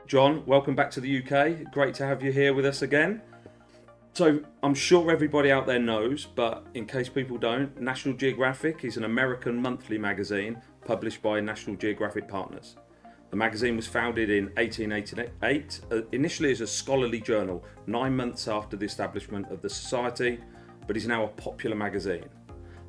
John, welcome back to the UK. Great to have you here with us again. So I'm sure everybody out there knows, but in case people don't, National Geographic is an American monthly magazine published by National Geographic Partners. The magazine was founded in 1888, initially as a scholarly journal, 9 months after the establishment of the society, but is now a popular magazine.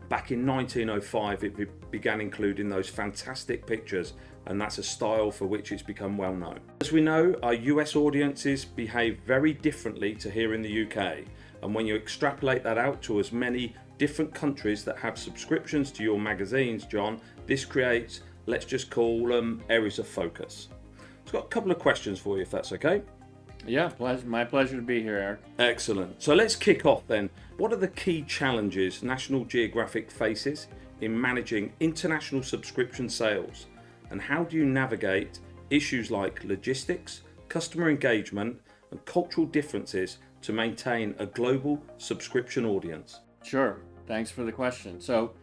Back in 1905, it began including those fantastic pictures, and that's a style for which it's become well known. As we know, our US audiences behave very differently to here in the UK, and when you extrapolate that out to as many different countries that have subscriptions to your magazines, John, this creates, let's just call them, areas of focus. I've got a couple of questions for you, if that's okay. Yeah, my pleasure to be here, Eric. Excellent. So let's kick off then. What are the key challenges National Geographic faces in managing international subscription sales? And how do you navigate issues like logistics, customer engagement, and cultural differences to maintain a global subscription audience? Sure. Thanks for the question. So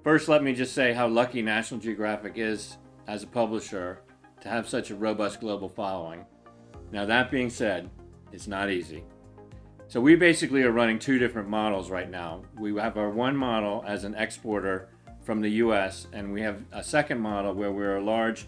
first, let me just say how lucky National Geographic is as a publisher to have such a robust global following. Now, that being said, it's not easy. So we basically are running two different models right now. We have our one model as an exporter from the US, and we have a second model where we're a large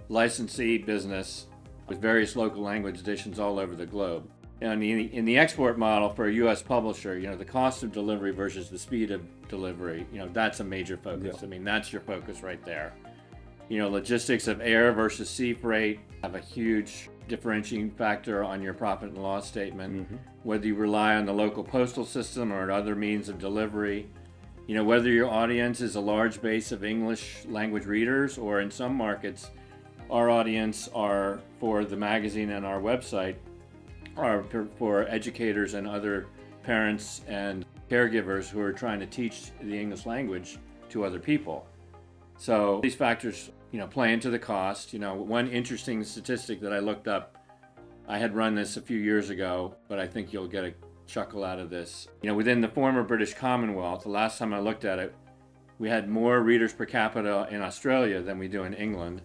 licensee business with various local language editions all over the globe. And in the export model for a US publisher, the cost of delivery versus the speed of delivery, that's a major focus. Yeah. I mean, that's your focus right there. Logistics of air versus sea freight have a huge differentiating factor on your profit and loss statement. Mm-hmm. Whether you rely on the local postal system or other means of delivery, whether your audience is a large base of English language readers, or in some markets, our audience are for the magazine and our website are for educators and other parents and caregivers who are trying to teach the English language to other people. So these factors, play into the cost. One interesting statistic that I looked up, I had run this a few years ago, but I think you'll get a chuckle out of this. Within the former British Commonwealth, the last time I looked at it, we had more readers per capita in Australia than we do in England.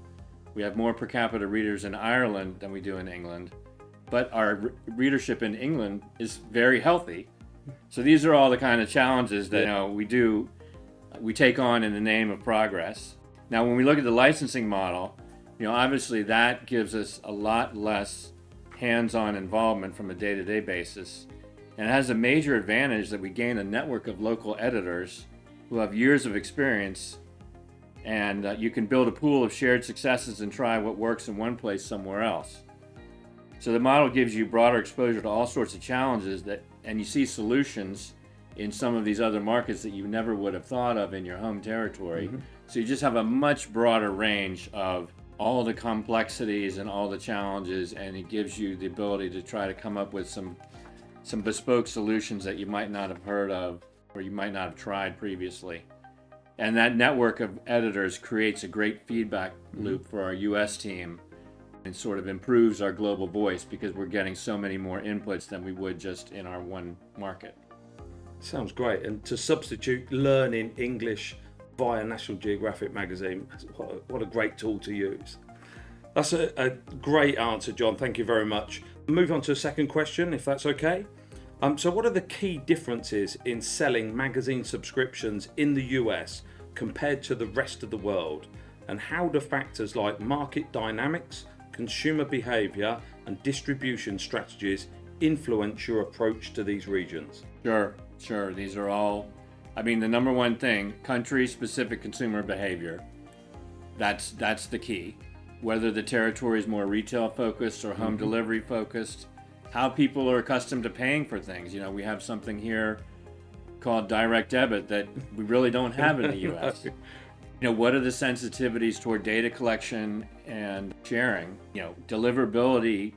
We have more per capita readers in Ireland than we do in England. But our readership in England is very healthy. So these are all the kind of challenges that we take on in the name of progress. Now, when we look at the licensing model, obviously that gives us a lot less hands-on involvement from a day-to-day basis. And it has a major advantage that we gain a network of local editors who have years of experience, and you can build a pool of shared successes and try what works in one place somewhere else. So the model gives you broader exposure to all sorts of challenges and you see solutions in some of these other markets that you never would have thought of in your home territory. Mm-hmm. So you just have a much broader range of all the complexities and all the challenges, and it gives you the ability to try to come up with some bespoke solutions that you might not have heard of or you might not have tried previously. And that network of editors creates a great feedback loop for our US team and sort of improves our global voice because we're getting so many more inputs than we would just in our one market. Sounds great. And to substitute learning English via National Geographic magazine, what a great tool to use. That's a great answer, John. Thank you very much. Move on to a second question, if that's okay. So what are the key differences in selling magazine subscriptions in the US compared to the rest of the world? And how do factors like market dynamics, consumer behavior, and distribution strategies influence your approach to these regions? Sure. These are all, the number one thing, country-specific consumer behavior. That's the key. Whether the territory is more retail-focused or home delivery-focused, how people are accustomed to paying for things. We have something here called direct debit that we really don't have in the U.S. What are the sensitivities toward data collection and sharing? Deliverability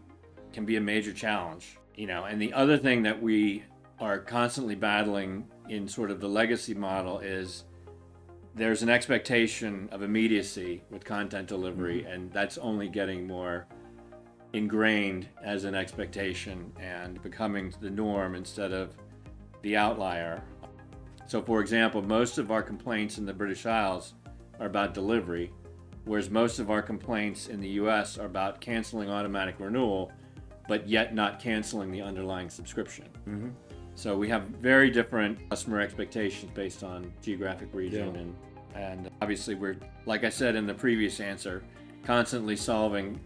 can be a major challenge. And the other thing that we are constantly battling in sort of the legacy model is there's an expectation of immediacy with content delivery, and that's only getting more ingrained as an expectation and becoming the norm instead of the outlier. So for example, most of our complaints in the British Isles are about delivery, whereas most of our complaints in the US are about canceling automatic renewal, but yet not canceling the underlying subscription. Mm-hmm. So we have very different customer expectations based on geographic region, Yeah. and obviously we're, like I said in the previous answer, constantly solving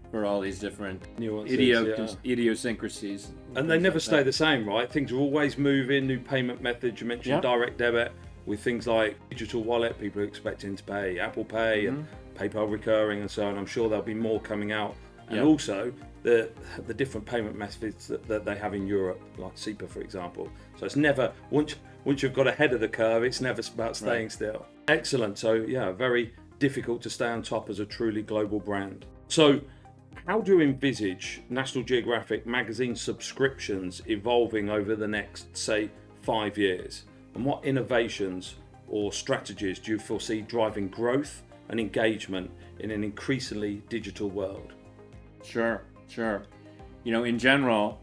for all these different Nuances, idiosyncrasies. And they never stay the same, right? Things are always moving, new payment methods. You mentioned direct debit with things like digital wallet. People are expecting to pay Apple Pay and PayPal recurring and so on. I'm sure there'll be more coming out. And also the different payment methods that they have in Europe, like SEPA, for example. So it's never, once you've got ahead of the curve, it's never about staying still. Excellent. So yeah, very difficult to stay on top as a truly global brand. So how do you envisage National Geographic magazine subscriptions evolving over the next, say, 5 years? And what innovations or strategies do you foresee driving growth and engagement in an increasingly digital world? Sure. In general,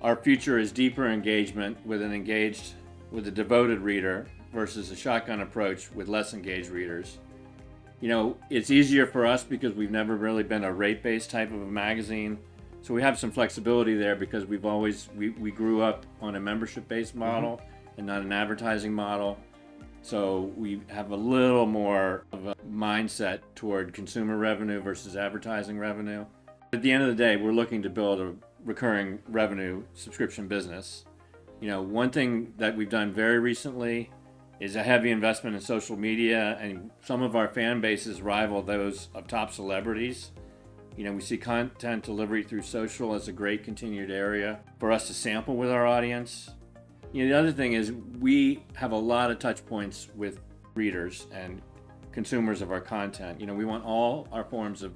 our future is deeper engagement with a devoted reader versus a shotgun approach with less engaged readers. It's easier for us because we've never really been a rate-based type of a magazine. So we have some flexibility there because we grew up on a membership-based model and not an advertising model. So we have a little more of a mindset toward consumer revenue versus advertising revenue. At the end of the day, we're looking to build a recurring revenue subscription business. One thing that we've done very recently is a heavy investment in social media, and some of our fan bases rival those of top celebrities. We see content delivery through social as a great continued area for us to sample with our audience. The other thing is we have a lot of touch points with readers and consumers of our content. We want all our forms of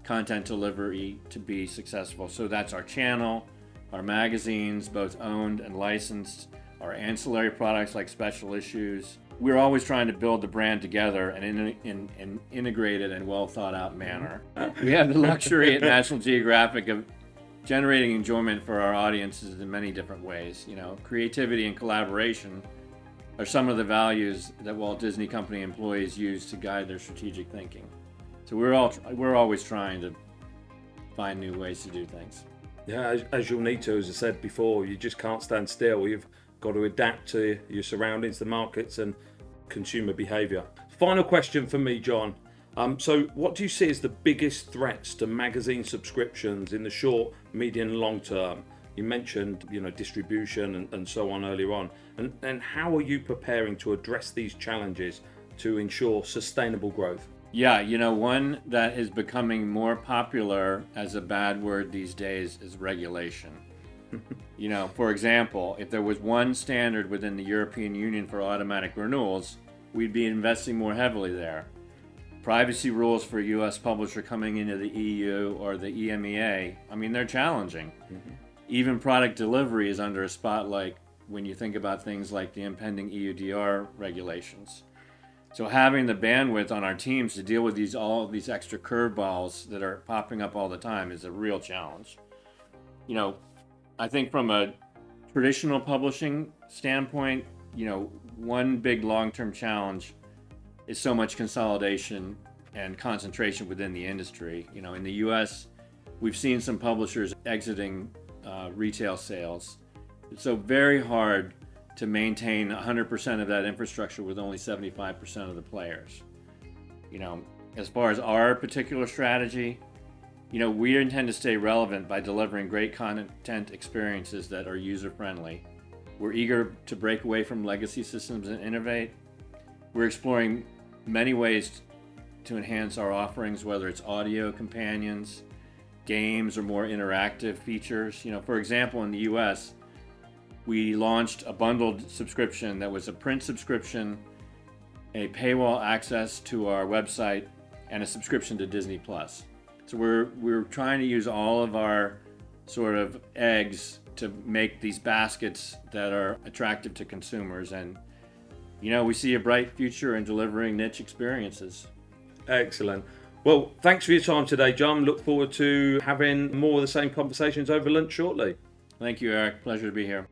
content delivery to be successful. So that's our channel, our magazines, both owned and licensed, our ancillary products like special issues. We're always trying to build the brand together and in an integrated and well thought out manner. We have the luxury at National Geographic of generating enjoyment for our audiences in many different ways. Creativity and collaboration are some of the values that Walt Disney Company employees use to guide their strategic thinking. So we're always trying to find new ways to do things. Yeah, as you'll need to, as I said before, you just can't stand still. You've got to adapt to your surroundings, the markets and consumer behaviour. Final question for me, John. So what do you see as the biggest threats to magazine subscriptions in the short, medium and long term? You mentioned, distribution and so on earlier on. And how are you preparing to address these challenges to ensure sustainable growth? Yeah, one that is becoming more popular as a bad word these days is regulation. For example, if there was one standard within the European Union for automatic renewals, we'd be investing more heavily there. Privacy rules for a U.S. publisher coming into the EU or the EMEA, they're challenging. Even product delivery is under a spotlight when you think about things like the impending EUDR regulations. So having the bandwidth on our teams to deal with all these extra curveballs that are popping up all the time is a real challenge. I think from a traditional publishing standpoint, one big long-term challenge is so much consolidation and concentration within the industry. In the U.S., we've seen some publishers exiting retail sales. It's so very hard to maintain 100% of that infrastructure with only 75% of the players. As far as our particular strategy, we intend to stay relevant by delivering great content experiences that are user-friendly. We're eager to break away from legacy systems and innovate. We're exploring many ways to enhance our offerings, whether it's audio companions, games, or more interactive features. For example, in the US, we launched a bundled subscription that was a print subscription, a paywall access to our website, and a subscription to Disney Plus. So we're trying to use all of our sort of eggs to make these baskets that are attractive to consumers. And we see a bright future in delivering niche experiences. Excellent. Well, thanks for your time today, John. Look forward to having more of the same conversations over lunch shortly. Thank you, Eric. Pleasure to be here.